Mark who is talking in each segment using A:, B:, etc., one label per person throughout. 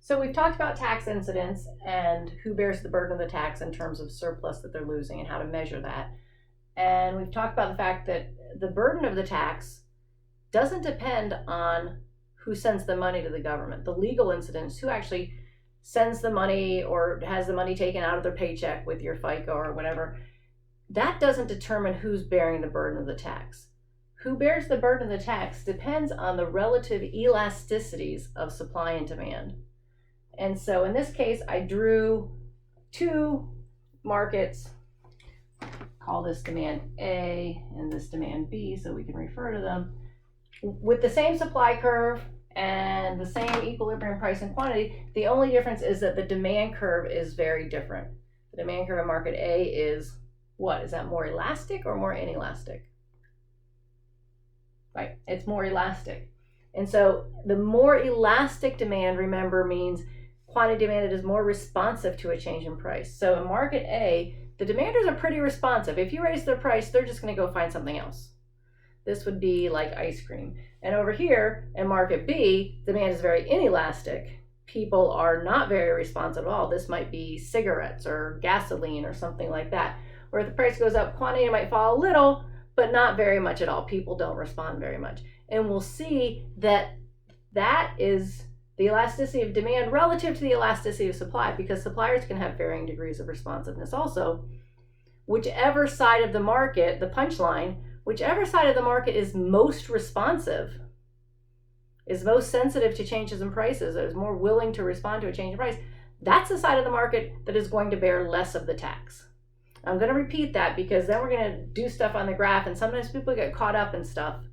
A: So we've talked about tax incidence and who bears the burden of the tax in terms of surplus that they're losing and how to measure that. And we've talked about the fact that the burden of the tax doesn't depend on who sends the money to the government. The legal incidence, who actually sends the money or has the money taken out of their paycheck with your FICA or whatever, that doesn't determine who's bearing the burden of the tax. Who bears the burden of the tax depends on the relative elasticities of supply and demand. And so in this case, I drew two markets, call this demand A and this demand B so we can refer to them, with the same supply curve and the same equilibrium price and quantity. The only difference is that the demand curve is very different. The demand curve in market A is what? Is that more elastic or more inelastic? Right, it's more elastic. And so the more elastic demand, remember, means quantity demanded is more responsive to a change in price. So in market A, the demanders are pretty responsive. If you raise their price, they're just going to go find something else. This would be like ice cream. And over here in market B, demand is very inelastic. People are not very responsive at all. This might be cigarettes or gasoline or something like that, where if the price goes up, quantity might fall a little, but not very much at all. People don't respond very much. And we'll see that that is the elasticity of demand relative to the elasticity of supply, because suppliers can have varying degrees of responsiveness also. Whichever side of the market, the punchline, whichever side of the market is most responsive, is most sensitive to changes in prices, is more willing to respond to a change in price, that's the side of the market that is going to bear less of the tax. I'm going to repeat that because then we're going to do stuff on the graph, and sometimes people get caught up in stuff.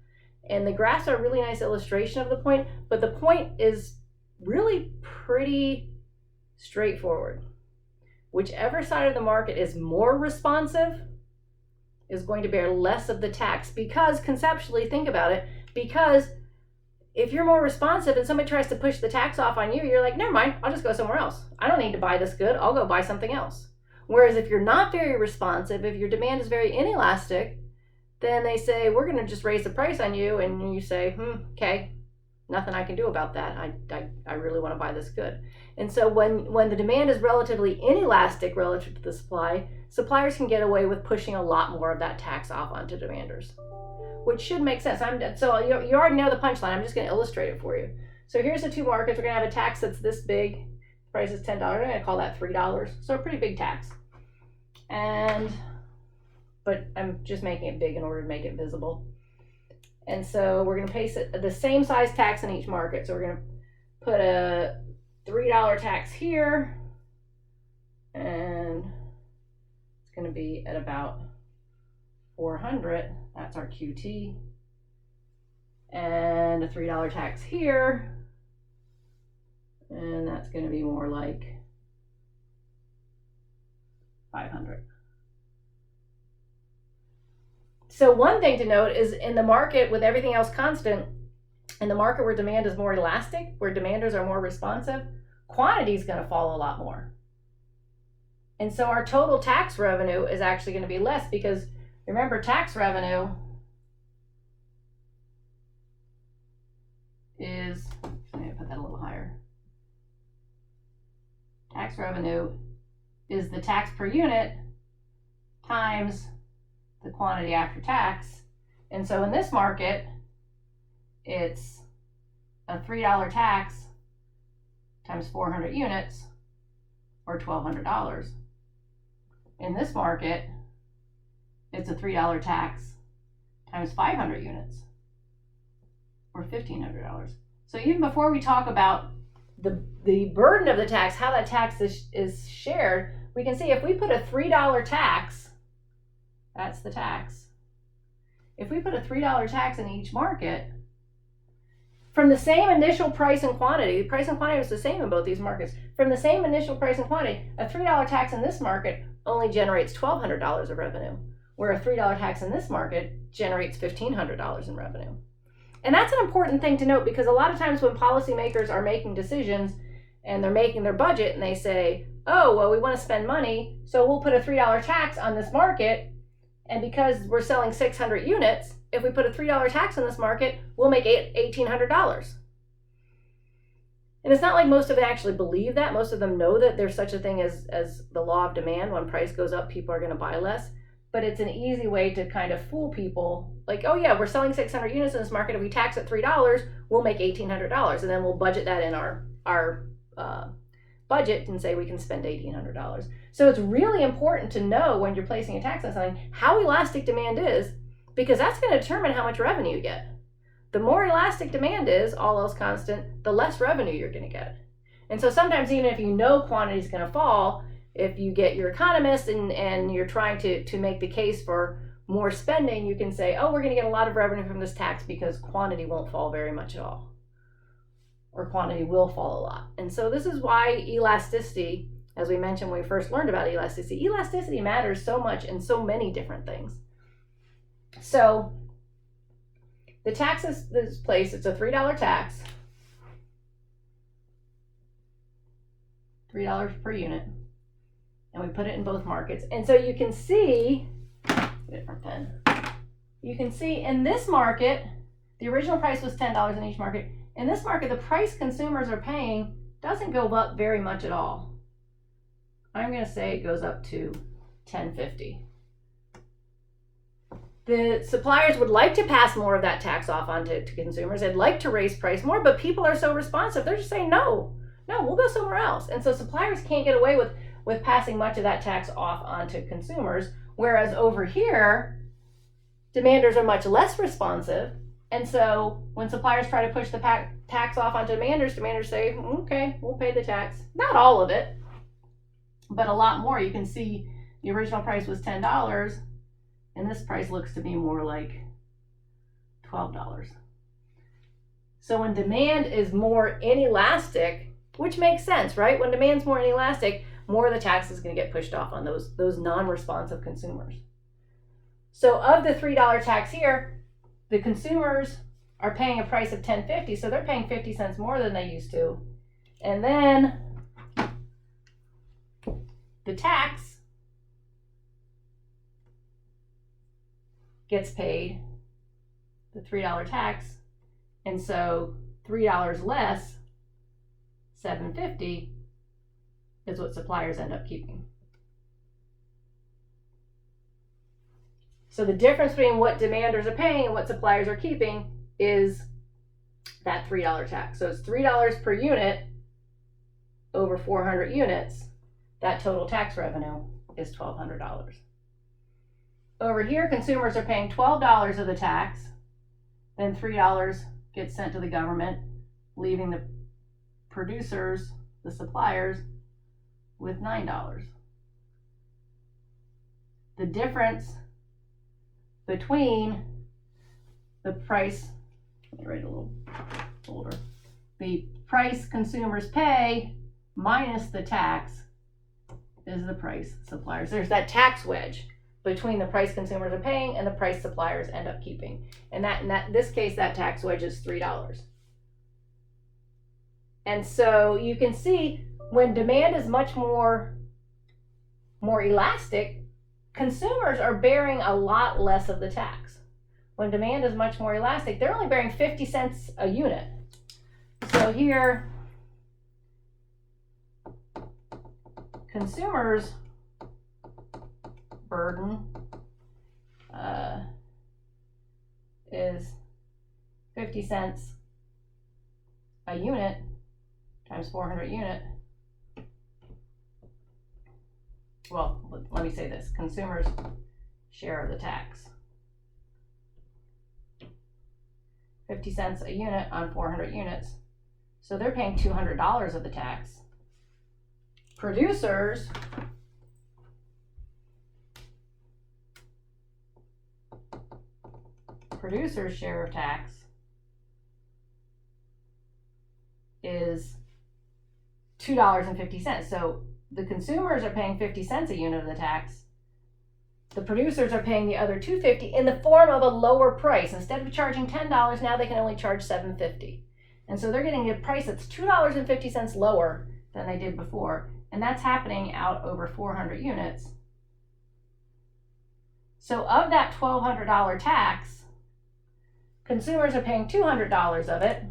A: And the graphs are a really nice illustration of the point, but the point is really pretty straightforward. Whichever side of the market is more responsive is going to bear less of the tax, because conceptually, think about it, because if you're more responsive and somebody tries to push the tax off on you, you're like, never mind, I'll just go somewhere else. I don't need to buy this good, I'll go buy something else. Whereas if you're not very responsive, if your demand is very inelastic, then they say, we're going to just raise the price on you, and you say, okay, nothing I can do about that. I really want to buy this good. And so when the demand is relatively inelastic relative to the supply, suppliers can get away with pushing a lot more of that tax off onto demanders, which should make sense. So you already know the punchline. I'm just going to illustrate it for you. So here's the two markets. We're going to have a tax that's this big. The price is $10. I'm going to call that $3. So a pretty big tax. But I'm just making it big in order to make it visible. And so we're going to place it the same size tax in each market. So we're going to put a $3 tax here, and it's going to be at about 400. That's our QT. And a $3 tax here, and that's going to be more like 500. So one thing to note is in the market with everything else constant, in the market where demand is more elastic, where demanders are more responsive, quantity is going to fall a lot more. And so our total tax revenue is actually going to be less, because remember, tax revenue is, I'm going to put that a little higher. Tax revenue is the tax per unit times the quantity after tax. And so in this market, it's a $3 tax times 400 units, or $1,200. In this market, it's a $3 tax times 500 units, or $1,500. So even before we talk about the burden of the tax, how that tax is shared, we can see if we put a $3 tax, that's the tax. If we put a $3 tax in each market, from the same initial price and quantity, the price and quantity was the same in both these markets. From the same initial price and quantity, a $3 tax in this market only generates $1,200 of revenue, where a $3 tax in this market generates $1,500 in revenue. And that's an important thing to note, because a lot of times when policymakers are making decisions and they're making their budget and they say, oh, well, we want to spend money, so we'll put a $3 tax on this market. And because we're selling 600 units, if we put a $3 tax on this market, we'll make $1,800. And it's not like most of them actually believe that. Most of them know that there's such a thing as the law of demand. When price goes up, people are going to buy less. But it's an easy way to kind of fool people. Like, oh yeah, we're selling 600 units in this market. If we tax it $3, we'll make $1,800. And then we'll budget that in our budget and say we can spend $1,800. So it's really important to know when you're placing a tax on something how elastic demand is, because that's going to determine how much revenue you get. The more elastic demand is, all else constant, the less revenue you're going to get. And so sometimes even if you know quantity is going to fall, if you get your economist and you're trying to make the case for more spending, you can say, oh, we're going to get a lot of revenue from this tax because quantity won't fall very much at all, or quantity will fall a lot. And so this is why elasticity, as we mentioned when we first learned about elasticity matters so much in so many different things. So the tax is placed, it's a $3 tax, $3 per unit, and we put it in both markets. And so you can see, different pen, you can see in this market, the original price was $10 in each market. In this market, the price consumers are paying doesn't go up very much at all. I'm going to say it goes up to $10.50. The suppliers would like to pass more of that tax off on to consumers. They'd like to raise price more, but people are so responsive. They're just saying, no, we'll go somewhere else. And so suppliers can't get away with passing much of that tax off onto consumers. Whereas over here, demanders are much less responsive. And so when suppliers try to push the tax off onto demanders say, okay, we'll pay the tax. Not all of it, but a lot more. You can see the original price was $10. And this price looks to be more like $12. So when demand is more inelastic, which makes sense, right? When demand's more inelastic, more of the tax is going to get pushed off on those non-responsive consumers. So of the $3 tax here, the consumers are paying a price of $10.50, so they're paying 50 cents more than they used to. And then the tax gets paid, the $3 tax, and so $3 less, $7.50, is what suppliers end up keeping. So the difference between what demanders are paying and what suppliers are keeping is that $3 tax. So it's $3 per unit over 400 units. That total tax revenue is $1,200. Over here, consumers are paying $12 of the tax, then $3 gets sent to the government, leaving the producers, the suppliers, with $9. The difference between the price, let me write a little older, the price consumers pay minus the tax is the price suppliers. There's that tax wedge between the price consumers are paying and the price suppliers end up keeping. And in this case, that tax wedge is $3. And so you can see when demand is much more elastic, consumers are bearing a lot less of the tax. When demand is much more elastic, they're only bearing 50 cents a unit. So here, consumers' burden is 50 cents a unit times 400 unit. Well, let me say this, consumers' share of the tax. 50 cents a unit on 400 units. So they're paying $200 of the tax. Producers share of tax is $2.50. So the consumers are paying 50 cents a unit of the tax. The producers are paying the other $2.50 in the form of a lower price. Instead of charging $10, now they can only charge $7.50. And so they're getting a price that's $2.50 lower than they did before. And that's happening out over 400 units. So of that $1,200 tax, consumers are paying $200 of it.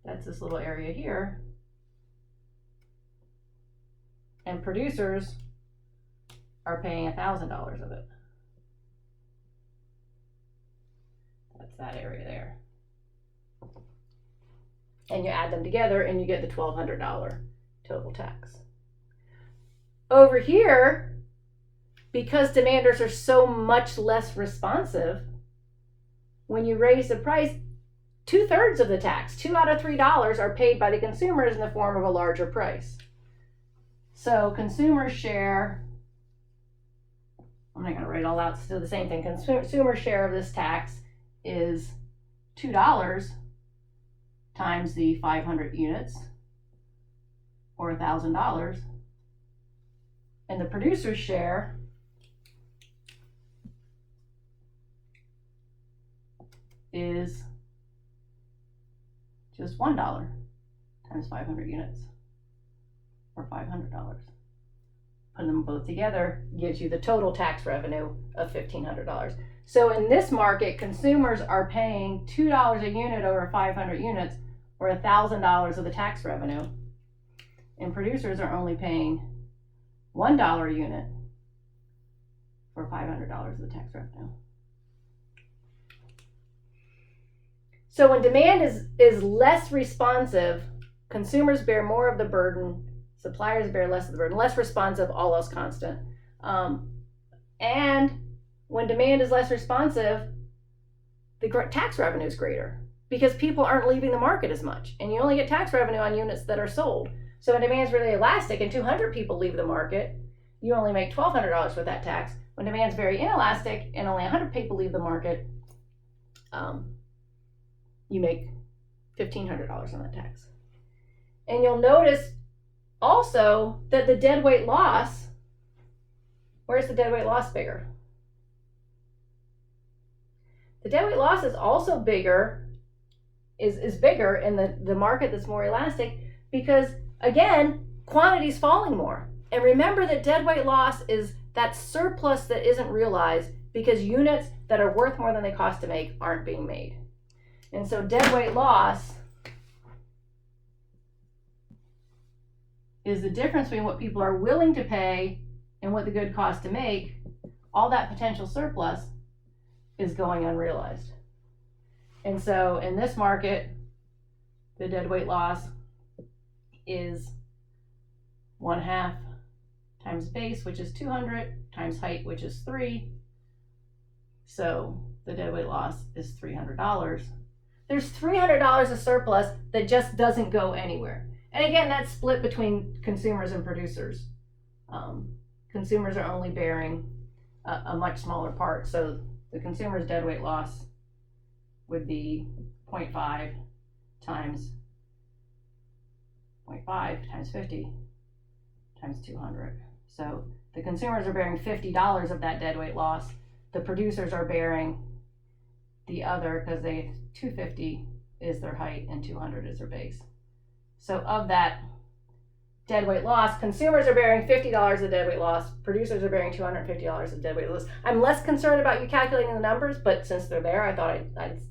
A: That's this little area here. And producers are paying $1,000 of it. That's that area there. And you add them together and you get the $1,200 total tax. Over here, because demanders are so much less responsive, when you raise the price, 2/3 of the tax, $2 out of $3, are paid by the consumers in the form of a larger price. So consumer share, I'm not going to write it all out, it's still the same thing. Consumer share of this tax is $2 times the 500 units, or $1,000. And the producer's share is just $1 times 500 units, or $500. Putting them both together gives you the total tax revenue of $1,500. So in this market, consumers are paying $2 a unit over 500 units, or $1,000 of the tax revenue, and producers are only paying $1 a unit for $500 of the tax revenue. So when demand is less responsive, consumers bear more of the burden, suppliers bear less of the burden. Less responsive, all else constant. And when demand is less responsive, the tax revenue is greater because people aren't leaving the market as much. And you only get tax revenue on units that are sold. So when demand is really elastic and 200 people leave the market, you only make $1,200 with that tax. When demand is very inelastic and only 100 people leave the market, you make $1,500 on that tax. And you'll notice also that the deadweight loss, where's the deadweight loss bigger? The deadweight loss is also bigger, is bigger in the market that's more elastic because, again, quantity is falling more. And remember that deadweight loss is that surplus that isn't realized because units that are worth more than they cost to make aren't being made. And so deadweight loss is the difference between what people are willing to pay and what the good costs to make. All that potential surplus is going unrealized. And so in this market, the deadweight loss is 1/2 times base, which is 200, times height, which is 3. So the deadweight loss is $300. There's $300 of surplus that just doesn't go anywhere. And again, that's split between consumers and producers. Consumers are only bearing a much smaller part. So the consumer's deadweight loss would be 0.5 times 50 times 200. So the consumers are bearing $50 of that deadweight loss. The producers are bearing the other because 250 is their height and 200 is their base. So of that deadweight loss, consumers are bearing $50 of deadweight loss, producers are bearing $250 of deadweight loss. I'm less concerned about you calculating the numbers, but since they're there, I thought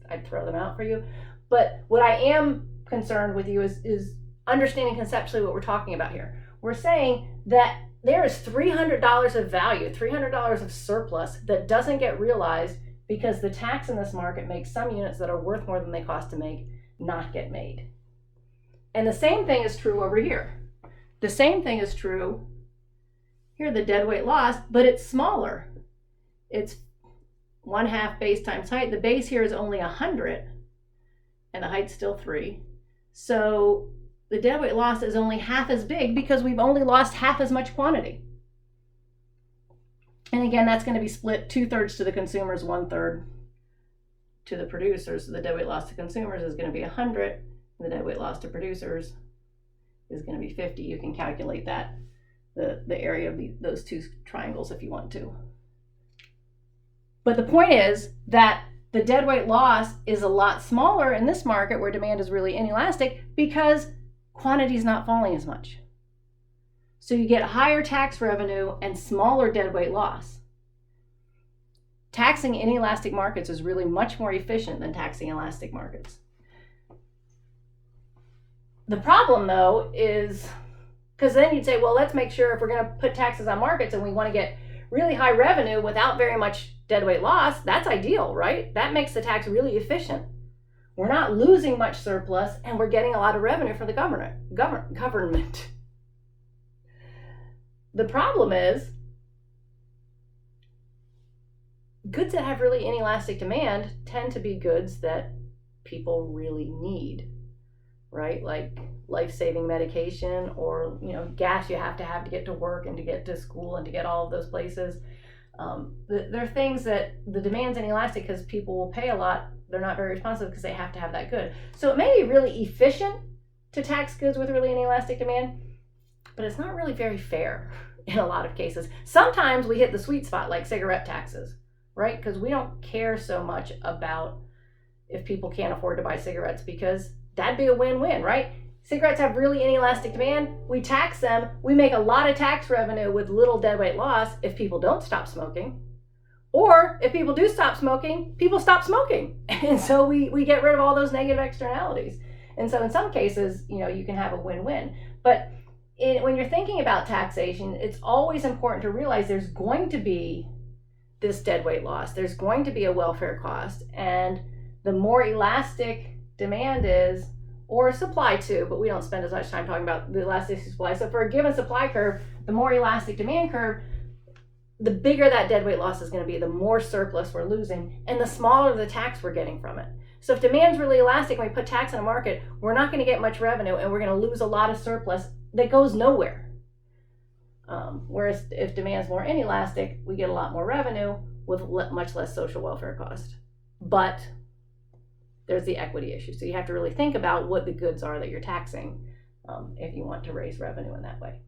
A: I'd throw them out for you. But what I am concerned with you is understanding conceptually what we're talking about here. We're saying that there is $300 of value, $300 of surplus that doesn't get realized because the tax in this market makes some units that are worth more than they cost to make not get made. And the same thing is true over here. The same thing is true here, the deadweight loss, but it's smaller. It's 1/2 base times height. The base here is only 100 and the height's still 3. So the deadweight loss is only half as big because we've only lost half as much quantity. And again, that's going to be split 2/3 to the consumers, 1/3 to the producers. So the deadweight loss to consumers is going to be 100, and the deadweight loss to producers is going to be 50. You can calculate that, the area of those two triangles if you want to. But the point is that the deadweight loss is a lot smaller in this market where demand is really inelastic because quantity is not falling as much. So you get higher tax revenue and smaller deadweight loss. Taxing inelastic markets is really much more efficient than taxing elastic markets. The problem, though, is because then you'd say, well, let's make sure if we're going to put taxes on markets and we want to get really high revenue without very much deadweight loss, that's ideal, right? That makes the tax really efficient. We're not losing much surplus and we're getting a lot of revenue from the government. The problem is goods that have really inelastic demand tend to be goods that people really need, right? Like life-saving medication, or gas you have to get to work and to get to school and to get all of those places. They're things that the demand's inelastic because people will pay a lot. They're not very responsive because they have to have that good. So it may be really efficient to tax goods with really inelastic demand, but it's not really very fair in a lot of cases. Sometimes we hit the sweet spot, like cigarette taxes, right? Because we don't care so much about if people can't afford to buy cigarettes, because that'd be a win-win, right? Cigarettes have really inelastic demand. We tax them. We make a lot of tax revenue with little deadweight loss if people don't stop smoking. Or if people do stop smoking, people stop smoking. And so we get rid of all those negative externalities. And so in some cases, you can have a win-win. But when you're thinking about taxation, it's always important to realize there's going to be this deadweight loss. There's going to be a welfare cost. And the more elastic demand is, or supply too, but we don't spend as much time talking about the elasticity of supply. So for a given supply curve, the more elastic demand curve, the bigger that deadweight loss is going to be, the more surplus we're losing, and the smaller the tax we're getting from it. So if demand's really elastic and we put tax in a market, we're not going to get much revenue and we're going to lose a lot of surplus that goes nowhere. Whereas if demand's more inelastic, we get a lot more revenue with much less social welfare cost. But there's the equity issue. So you have to really think about what the goods are that you're taxing if you want to raise revenue in that way.